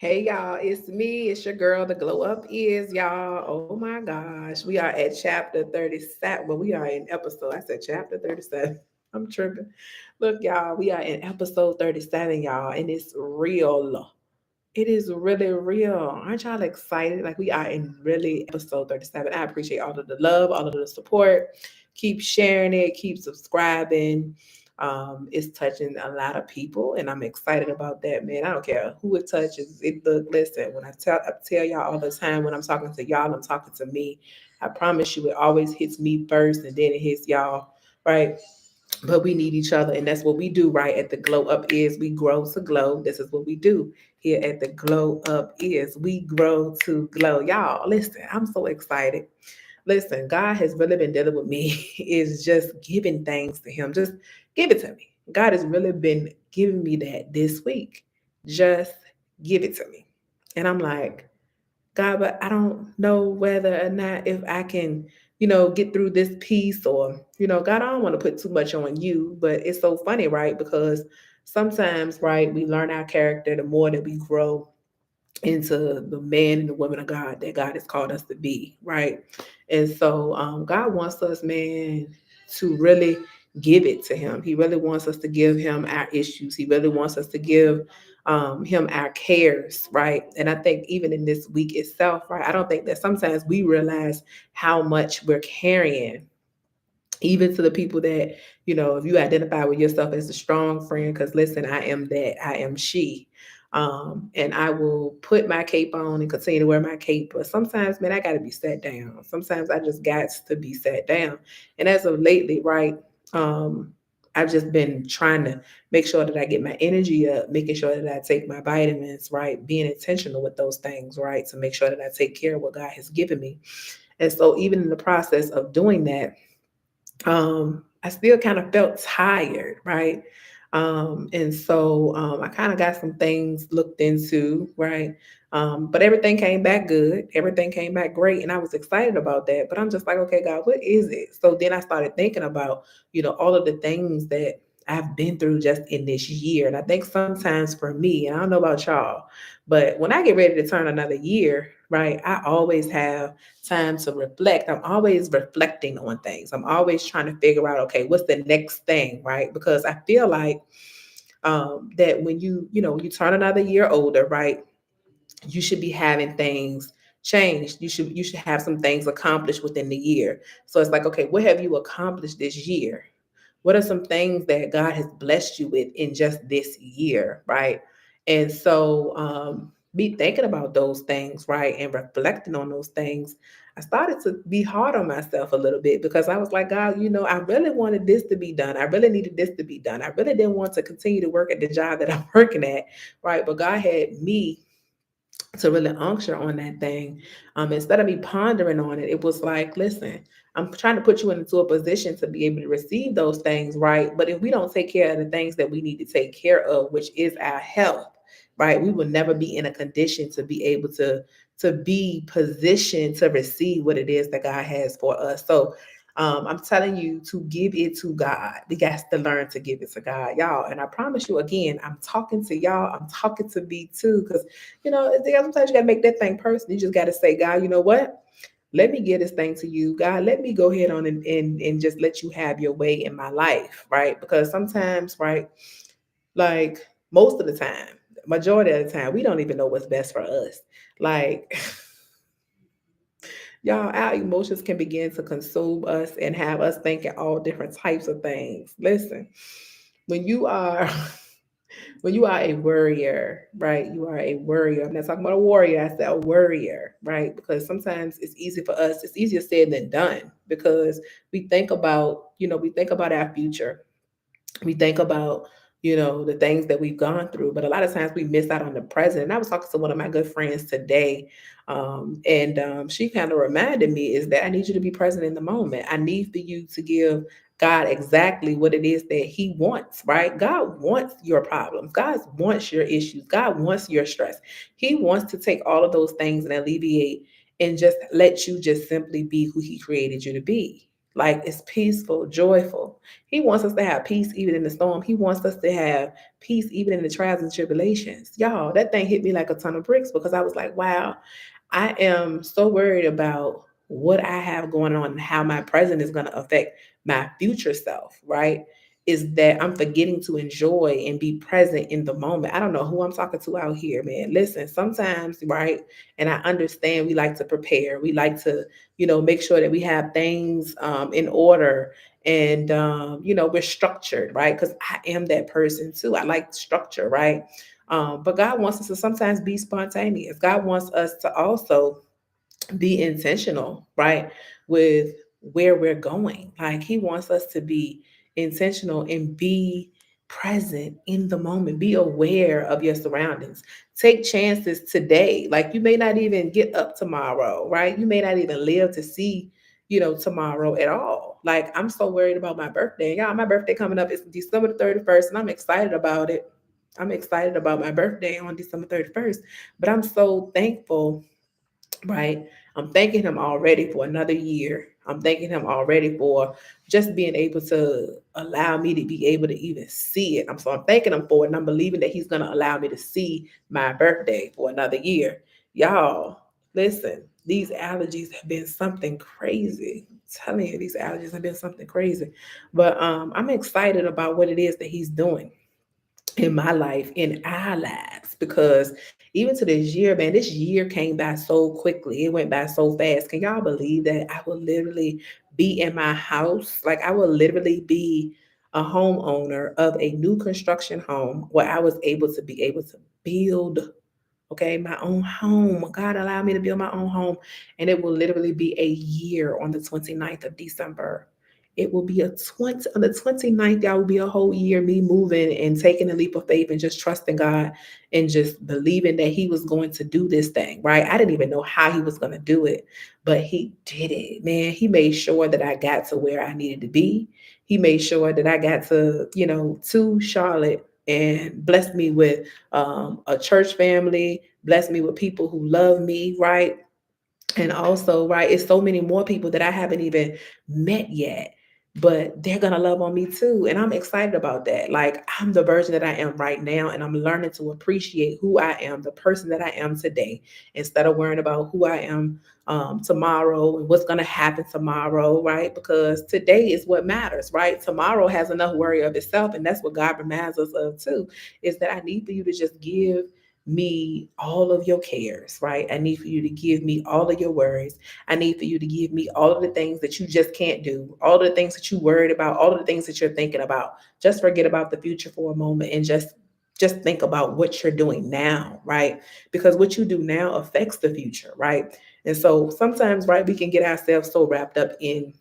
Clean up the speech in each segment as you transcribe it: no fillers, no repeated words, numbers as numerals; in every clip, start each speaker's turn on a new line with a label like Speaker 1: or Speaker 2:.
Speaker 1: Hey y'all, it's me. It's your girl. The glow up is y'all. Oh my gosh, we are at chapter 37. Well, we are in episode. I said chapter 37. I'm tripping. Look, y'all, we are in episode 37, y'all, and it's real. It is really real. Aren't y'all excited? Like we are in really episode 37. I appreciate all of the love, all of the support. Keep sharing it, keep subscribing. It's touching a lot of people, and I'm excited about that, man. I don't care who it touches. It look, listen, when I tell y'all all the time when I'm talking to y'all, I'm talking to me. I promise you, it always hits me first, and then it hits y'all, right? But we need each other, and that's what we do, right? At the glow up is we grow to glow. This is what we do here at the glow up is we grow to glow. Y'all listen, I'm so excited. Listen, God has really been dealing with me is just giving things to him. Just give it to me. God has really been giving me that this week. Just give it to me. And I'm like, God, but I don't know whether or not if I can, get through this piece or, God, I don't want to put too much on you. But it's so funny, right? Because sometimes, right, we learn our character the more that we grow into the man and the woman of God that God has called us to be, right? And so God wants us, man, to really give it to him. He really wants us to give him our issues. He really wants us to give him our cares, right? And I think even in this week itself, right, I don't think that sometimes we realize how much we're carrying even to the people that, if you identify with yourself as a strong friend, because listen, I am that, I am she. And I will put my cape on and continue to wear my cape. But sometimes, man, I got to be sat down. Sometimes I just got to be sat down. And as of lately, right, um, I've just been trying to make sure that I get my energy up, making sure that I take my vitamins, right, being intentional with those things, right, to make sure that I take care of what God has given me. And so, even in the process of doing that, I still kind of felt tired, right? And so I kind of got some things looked into, right? But everything came back good. Everything came back great. And I was excited about that. But I'm just like, okay, God, what is it? So then I started thinking about, all of the things that I've been through just in this year. And I think sometimes for me, and I don't know about y'all, but when I get ready to turn another year, right, I always have time to reflect. I'm always reflecting on things. I'm always trying to figure out, okay, what's the next thing, right? Because I feel like that when you turn another year older, right, you should be having things changed. You should have some things accomplished within the year. So it's like, okay, what have you accomplished this year? What are some things that God has blessed you with in just this year, right? And so, me thinking about those things, right, and reflecting on those things, I started to be hard on myself a little bit because I was like, God, I really wanted this to be done. I really needed this to be done. I really didn't want to continue to work at the job that I'm working at, right? But God had me to really unction on that thing. Instead of me pondering on it, it was like, listen, I'm trying to put you into a position to be able to receive those things, right? But if we don't take care of the things that we need to take care of, which is our health, right, we will never be in a condition to be able to be positioned to receive what it is that God has for us. So I'm telling you to give it to God. We got to learn to give it to God, y'all. And I promise you again, I'm talking to y'all. I'm talking to me too, because sometimes you gotta make that thing personal. You just gotta say, God, you know what? Let me give this thing to you. God, let me go ahead on and just let you have your way in my life, right? Because sometimes, right, like most of the time, majority of the time, we don't even know what's best for us. Like, y'all, our emotions can begin to consume us and have us thinking all different types of things. Listen, when you are when you are a worrier, right? You are a worrier. I'm not talking about a warrior. I said a worrier, right? Because sometimes it's easy for us. It's easier said than done because we think about our future. We think about, the things that we've gone through, but a lot of times we miss out on the present. And I was talking to one of my good friends today, and she kind of reminded me is that I need you to be present in the moment. I need for you to give God exactly what it is that He wants, right? God wants your problems. God wants your issues. God wants your stress. He wants to take all of those things and alleviate and just let you just simply be who He created you to be. Like it's peaceful, joyful. He wants us to have peace even in the storm. He wants us to have peace even in the trials and tribulations. Y'all, that thing hit me like a ton of bricks because I was like, wow, I am so worried about what I have going on and how my present is going to affect my future self, right? Is that I'm forgetting to enjoy and be present in the moment. I don't know who I'm talking to out here, man. Listen, sometimes, right? And I understand we like to prepare. We like to, make sure that we have things in order and, we're structured, right? Because I am that person too. I like structure, right? But God wants us to sometimes be spontaneous. God wants us to also be intentional, right? With where we're going. Like he wants us to be intentional and be present in the moment. Be aware of your surroundings. Take chances today. Like you may not even get up tomorrow, right? You may not even live to see, tomorrow at all. Like I'm so worried about my birthday. Y'all, my birthday coming up is December the 31st, and I'm excited about it. I'm excited about my birthday on December 31st, but I'm so thankful, right? I'm thanking him already for another year. I'm thanking him already for just being able to allow me to be able to even see it. I'm thanking him for it, and I'm believing that he's gonna allow me to see my birthday for another year. Y'all, listen, these allergies have been something crazy. I'm telling you, these allergies have been something crazy. But I'm excited about what it is that he's doing in my life, in our lives, because even to this year, man, this year came by so quickly. It went by so fast. Can y'all believe that I will literally be in my house? Like I will literally be a homeowner of a new construction home where I was able to build, okay, my own home. God allowed me to build my own home, and it will literally be a year on the 29th of December. It will be a 20 on the 29th, that will be a whole year me moving and taking a leap of faith and just trusting God and just believing that he was going to do this thing, right? I didn't even know how he was going to do it, but he did it, man. He made sure that I got to where I needed to be. He made sure that I got to Charlotte and blessed me with a church family, blessed me with people who love me, right? And also, right, it's so many more people that I haven't even met yet, but they're gonna love on me too. And I'm excited about that. Like I'm the version that I am right now, and I'm learning to appreciate who I am, the person that I am today, instead of worrying about who I am tomorrow and what's gonna happen tomorrow, right? Because today is what matters, right? Tomorrow has enough worry of itself, and that's what God reminds us of too, is that I need for you to just give me all of your cares, right? I need for you to give me all of your worries. I need for you to give me all of the things that you just can't do, all of the things that you worried about, all of the things that you're thinking about. Just forget about the future for a moment and just think about what you're doing now, right? Because what you do now affects the future, right? And so sometimes, right, we can get ourselves so wrapped up in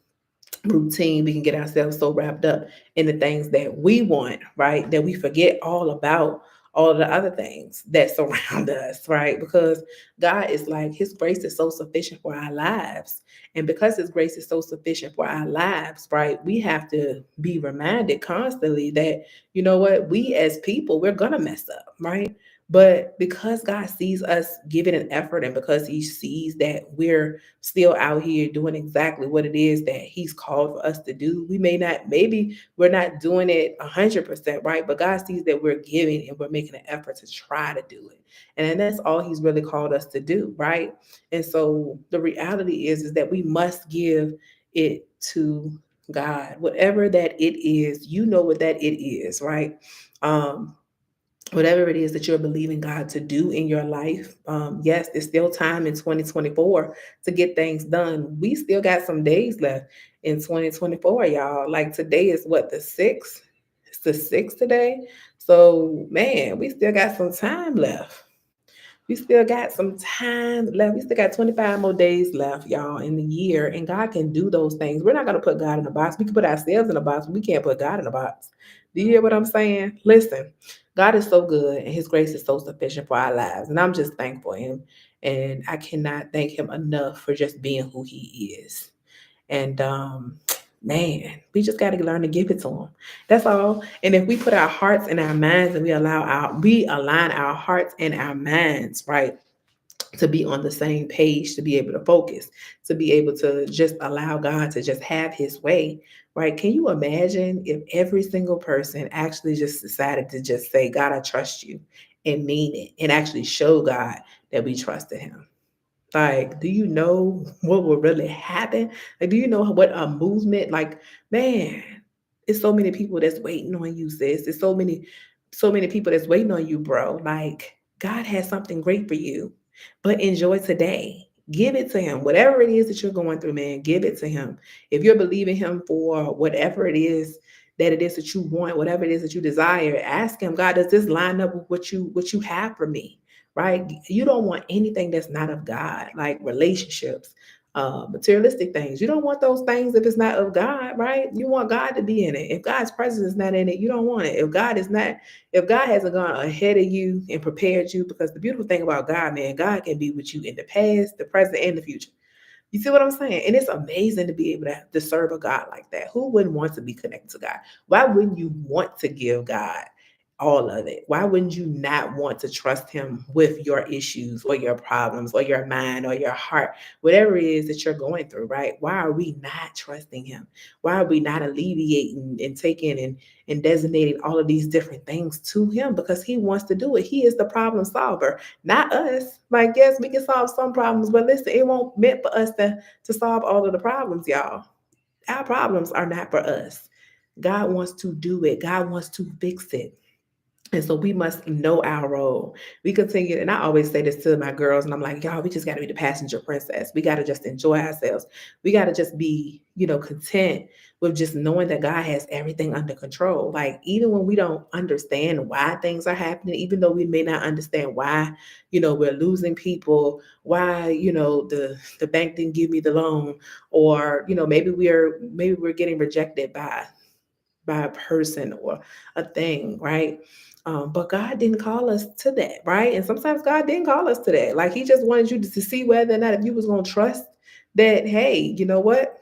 Speaker 1: routine, we can get ourselves so wrapped up in the things that we want, right, that we forget all about all of the other things that surround us, right? Because God is like, his grace is so sufficient for our lives. And because his grace is so sufficient for our lives, right, we have to be reminded constantly that, you know what, we as people, we're gonna mess up, right? But because God sees us giving an effort, and because he sees that we're still out here doing exactly what it is that he's called for us to do, we may not, maybe we're not doing it 100%, right? But God sees that we're giving and we're making an effort to try to do it. And then that's all he's really called us to do, right? And so the reality is that we must give it to God. Whatever that it is, you know what that it is, right? Um, Whatever it is that you're believing God to do in your life. Yes, there's still time in 2024 to get things done. We still got some days left in 2024, y'all. Like today is what, the 6th? It's the 6th today. So, man, we still got some time left. We still got some time left. We still got 25 more days left, y'all, in the year. And God can do those things. We're not going to put God in a box. We can put ourselves in a box, but we can't put God in a box. Do you hear what I'm saying? Listen, God is so good and his grace is so sufficient for our lives. And I'm just thankful for him. And I cannot thank him enough for just being who he is. And man, we just got to learn to give it to him. That's all. And if we put our hearts and our minds and we align our hearts and our minds, right, to be on the same page, to be able to focus, to be able to just allow God to just have his way, right? Can you imagine if every single person actually just decided to just say, God, I trust you, and mean it, and actually show God that we trusted him? Like, do you know what will really happen? Like, do you know what a movement, like, man, it's so many people that's waiting on you, sis. It's so many people that's waiting on you, bro. Like, God has something great for you, but enjoy today. Give it to him. Whatever it is that you're going through, man, give it to him. If you're believing him for whatever it is that you want, whatever it is that you desire, ask him, God, does this line up with what you have for me? Right? You don't want anything that's not of God, like relationships, materialistic things. You don't want those things if it's not of God, right? You want God to be in it. If God's presence is not in it, you don't want it. If God hasn't gone ahead of you and prepared you, because the beautiful thing about God, man, God can be with you in the past, the present, and the future. You see what I'm saying? And it's amazing to be able to serve a God like that. Who wouldn't want to be connected to God? Why wouldn't you want to give God all of it? Why wouldn't you not want to trust him with your issues or your problems or your mind or your heart, whatever it is that you're going through, right? Why are we not trusting him? Why are we not alleviating and taking and designating all of these different things to him? Because he wants to do it. He is the problem solver, not us. Like, yes, we can solve some problems, but listen, it won't meant for us to solve all of the problems, y'all. Our problems are not for us. God wants to do it. God wants to fix it. And so we must know our role. We continue, and I always say this to my girls, and I'm like, y'all, we just got to be the passenger princess. We got to just enjoy ourselves. We got to just be, content with just knowing that God has everything under control. Like, even when we don't understand why things are happening, even though we may not understand why, we're losing people, why, the bank didn't give me the loan, or, maybe we're getting rejected by a person or a thing, right? But God didn't call us to that, right? And sometimes God didn't call us to that. Like, he just wanted you to see whether or not if you was gonna trust that, hey, you know what?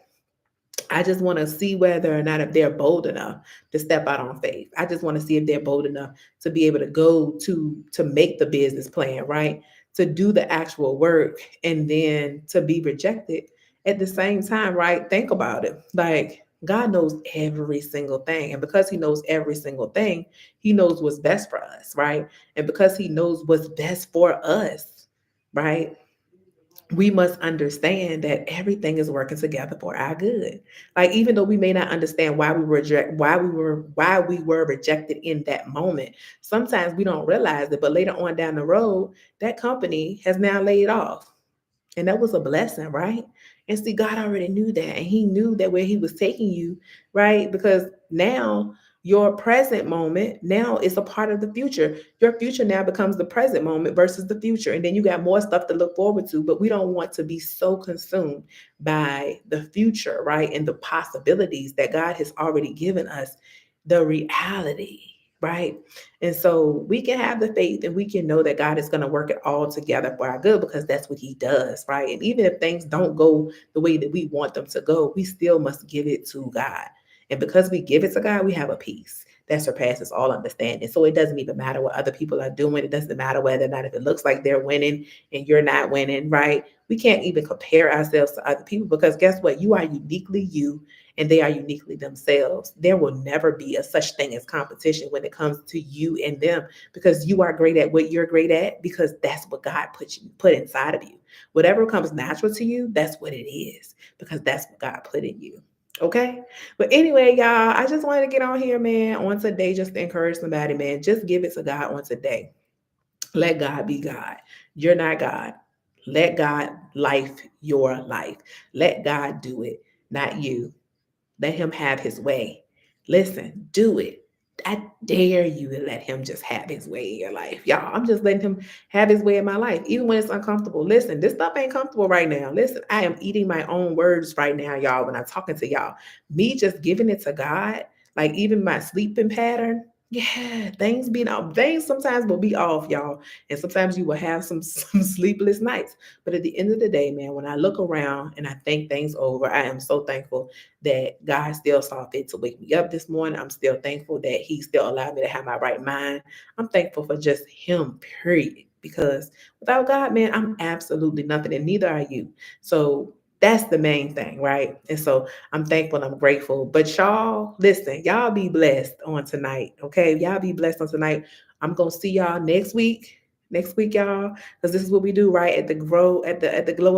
Speaker 1: I just want to see whether or not if they're bold enough to step out on faith. I just want to see if they're bold enough to be able to go to make the business plan, right? To do the actual work and then to be rejected at the same time, right? Think about it. Like, God knows every single thing. And because he knows every single thing, he knows what's best for us, right? And because he knows what's best for us, right? We must understand that everything is working together for our good. Like, even though we may not understand why we were rejected in that moment, sometimes we don't realize it, but later on down the road, that company has now laid off. And that was a blessing, right? And see, God already knew that. And he knew that where he was taking you, right? Because now your present moment now is a part of the future. Your future now becomes the present moment versus the future. And then you got more stuff to look forward to, but we don't want to be so consumed by the future, right? And the possibilities that God has already given us, the reality, right? And so we can have the faith and we can know that God is going to work it all together for our good, because that's what he does, right? And even if things don't go the way that we want them to go, we still must give it to God. And because we give it to God, we have a peace that surpasses all understanding. So it doesn't even matter what other people are doing. It doesn't matter whether or not if it looks like they're winning and you're not winning, right? We can't even compare ourselves to other people, because guess what? You are uniquely you and they are uniquely themselves. There will never be a such thing as competition when it comes to you and them, because you are great at what you're great at, because that's what God put inside of you. Whatever comes natural to you, that's what it is, because that's what God put in you. Okay. But anyway, y'all, I just wanted to get on here, man, on today, just to encourage somebody, man. Just give it to God on today. Let God be God. You're not God. Let God life your life. Let God do it, not you. Let him have his way. Listen, do it. I dare you to let him just have his way in your life. Y'all, I'm just letting him have his way in my life, even when it's uncomfortable. Listen, this stuff ain't comfortable right now. Listen, I am eating my own words right now, y'all, when I'm talking to y'all. Me just giving it to God, like even my sleeping pattern. Yeah, things sometimes will be off, y'all. And sometimes you will have some sleepless nights. But at the end of the day, man, when I look around and I think things over, I am so thankful that God still saw fit to wake me up this morning. I'm still thankful that he still allowed me to have my right mind. I'm thankful for just him, period. because without God, man, I'm absolutely nothing, and neither are you. So that's the main thing, right? And so I'm thankful, I'm grateful. But y'all, listen, y'all be blessed on tonight, okay? Y'all be blessed on tonight. I'm gonna see y'all next week. Next week, y'all, because this is what we do, right? At the glow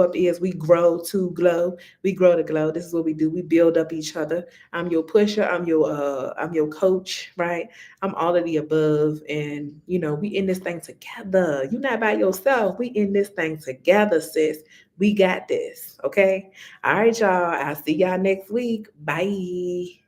Speaker 1: up is we grow to glow. We grow to glow. This is what we do. We build up each other. I'm your pusher. I'm your coach, right? I'm all of the above. And we in this thing together. You're not by yourself. We in this thing together, sis. We got this. Okay. All right, y'all. I'll see y'all next week. Bye.